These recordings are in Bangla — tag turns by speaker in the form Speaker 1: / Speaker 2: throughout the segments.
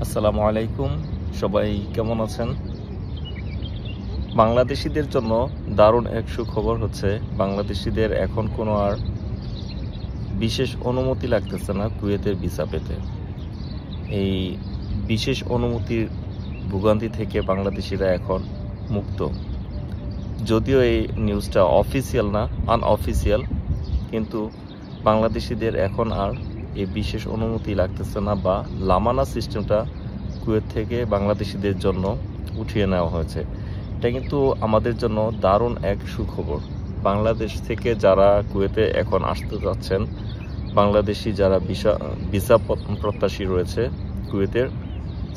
Speaker 1: আসসালামু আলাইকুম, সবাই কেমন আছেন? বাংলাদেশিদের জন্য দারুণ এক সুখবর হচ্ছে বাংলাদেশিদের এখন কোনো আর বিশেষ অনুমতি লাগতেছে না কুয়েতের ভিসা পেতে। এই বিশেষ অনুমতির ভোগান্তি থেকে বাংলাদেশিরা এখন মুক্ত। যদিও এই নিউজটা অফিসিয়াল না, আনঅফিসিয়াল, কিন্তু বাংলাদেশিদের এখন আর এই বিশেষ অনুমতি লাগতেছে না বা লামানা সিস্টেমটা কুয়েত থেকে বাংলাদেশিদের জন্য উঠিয়ে নেওয়া হয়েছে। এটা কিন্তু আমাদের জন্য দারুণ এক সুখবর। বাংলাদেশ থেকে যারা কুয়েতে এখন আসতে যাচ্ছেন, বাংলাদেশি যারা ভিসা প্রত্যাশী রয়েছে কুয়েতের,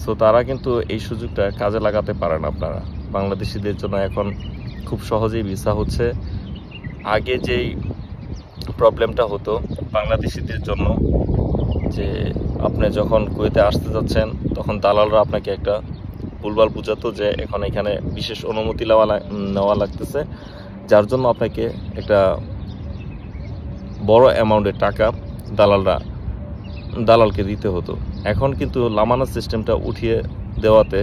Speaker 1: সো তারা কিন্তু এই সুযোগটা কাজে লাগাতে পারেন। আপনারা বাংলাদেশিদের জন্য এখন খুব সহজেই ভিসা হচ্ছে। আগে যেই প্রবলেমটা হতো বাংলাদেশিদের জন্য, যে আপনি যখন কুয়েতে আসতে যাচ্ছেন তখন দালালরা আপনাকে একটা ভুলভাল বুঝাতো যে এখানে বিশেষ অনুমতি নেওয়া লাগতেছে, যার জন্য আপনাকে একটা বড় অ্যামাউন্টের টাকা দালালকে দিতে হতো। এখন কিন্তু লামানা সিস্টেমটা উঠিয়ে দেওয়াতে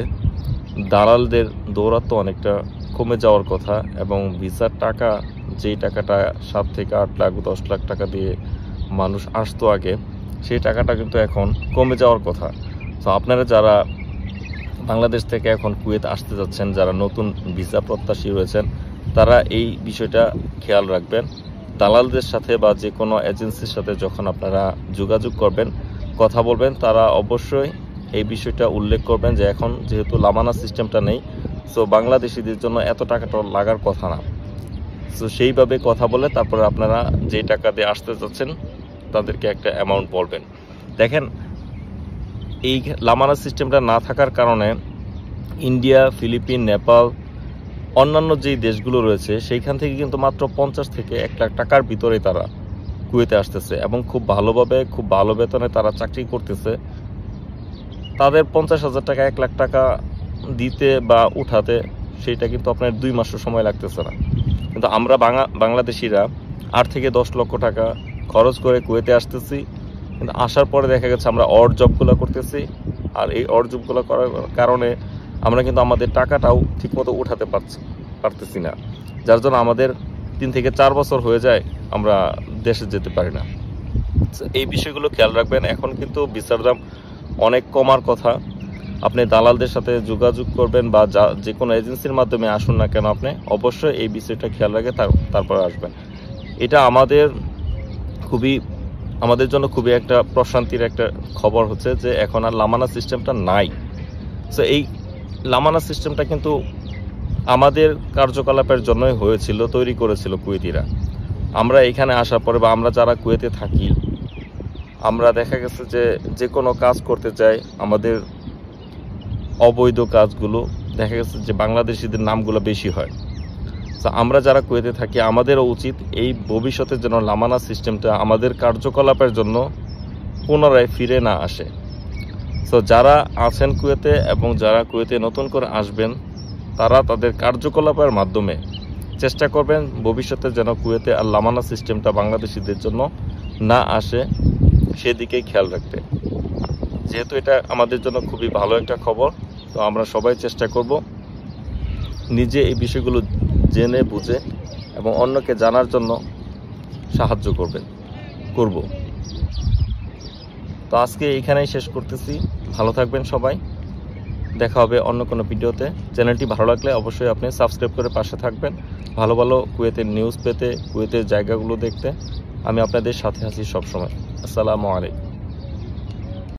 Speaker 1: দালালদের দৌরাত্ম্য অনেকটা কমে যাওয়ার কথা, এবং ভিসার টাকা, যেই টাকাটা 7 থেকে 8 লাখ 10 লাখ টাকা দিয়ে মানুষ আসতো আগে, সেই টাকাটা কিন্তু এখন কমে যাওয়ার কথা। তো আপনারা যারা বাংলাদেশ থেকে এখন কুয়েত আসতে যাচ্ছেন, যারা নতুন ভিসা প্রত্যাশী রয়েছেন, তারা এই বিষয়টা খেয়াল রাখবেন। দালালদের সাথে বা যে কোনো এজেন্সির সাথে যখন আপনারা যোগাযোগ করবেন, কথা বলবেন, তারা অবশ্যই এই বিষয়টা উল্লেখ করবেন যে এখন যেহেতু লামানা সিস্টেমটা নেই, সো বাংলাদেশিদের জন্য এত টাকাটা লাগার কথা না। সো সেইভাবে কথা বলে তারপরে আপনারা যেই টাকা দিয়ে আসতে যাচ্ছেন তাদেরকে একটা অ্যামাউন্ট বলবেন। দেখেন, এই লামানা সিস্টেমটা না থাকার কারণে ইন্ডিয়া, ফিলিপিন, নেপাল, অন্যান্য যেই দেশগুলো রয়েছে সেইখান থেকে কিন্তু মাত্র 50 থেকে 1 লাখ টাকার ভিতরে তারা কুয়েতে আসতেছে, এবং খুব ভালোভাবে, খুব ভালো বেতনে তারা চাকরি করতেছে। তাদের 50,000 টাকা, 1 লাখ টাকা দিতে বা উঠাতে সেইটা কিন্তু আপনার 2 মাসও সময় লাগতেছে না। কিন্তু আমরা বাংলাদেশিরা 8 থেকে 10 লক্ষ টাকা খরচ করে কুয়েতে আসতেছি, কিন্তু আসার পরে দেখা গেছে আমরা অড জবগুলো করতেছি, আর এই অড জবগুলো করার কারণে আমরা কিন্তু আমাদের টাকাটাও ঠিকমতো উঠাতে পারতেছি না, যার জন্য আমাদের 3 থেকে 4 বছর হয়ে যায় আমরা দেশে যেতে পারি না। এই বিষয়গুলো খেয়াল রাখবেন। এখন কিন্তু ভিসার দাম অনেক কমার কথা। আপনি দালালদের সাথে যোগাযোগ করবেন বা যে কোনো এজেন্সির মাধ্যমে আসুন না কেন, আপনি অবশ্যই এই বিষয়টা খেয়াল রাখে তারপরে আসবেন। এটা আমাদের জন্য খুবই একটা প্রশান্তির একটা খবর হচ্ছে যে এখন আর লামানা সিস্টেমটা নাই। সো এই লামানা সিস্টেমটা কিন্তু আমাদের কার্যকলাপের জন্যই তৈরি করেছিল কুয়েতিরা। আমরা এখানে আসার পরে বা আমরা যারা কুয়েতে থাকি, আমরা দেখা গেছে যে কোনো কাজ করতে চাই, আমাদের অবৈধ কাজগুলো দেখা গেছে যে বাংলাদেশিদের নামগুলো বেশি হয়। তো আমরা যারা কুয়েতে থাকি, আমাদেরও উচিত এই ভবিষ্যতে যেন লামানা সিস্টেমটা আমাদের কার্যকলাপের জন্য পুনরায় ফিরে না আসে। সো যারা আছেন কুয়েতে এবং যারা কুয়েতে নতুন করে আসবেন, তারা তাদের কার্যকলাপের মাধ্যমে চেষ্টা করবেন ভবিষ্যতে যেন কুয়েতে আর লামানা সিস্টেমটা বাংলাদেশিদের জন্য না আসে, সেদিকেই খেয়াল রাখতে। যেহেতু এটা আমাদের জন্য খুবই ভালো একটা খবর, তো আমরা সবাই চেষ্টা করব নিজে এই বিষয়গুলো জেনে বুঝে এবং অন্যকে জানার জন্য সাহায্য করব। তো আজকে এখানেই শেষ করতেছি। ভালো থাকবেন সবাই, দেখা হবে অন্য কোনো ভিডিওতে। চ্যানেলটি ভালো লাগলে অবশ্যই আপনি সাবস্ক্রাইব করে পাশে থাকবেন। ভালো ভালো কুয়েতের নিউজ পেতে, কুয়েতের জায়গাগুলো দেখতে আমি আপনাদের সাথে আছি সবসময়। আসসালামু আলাইকুম।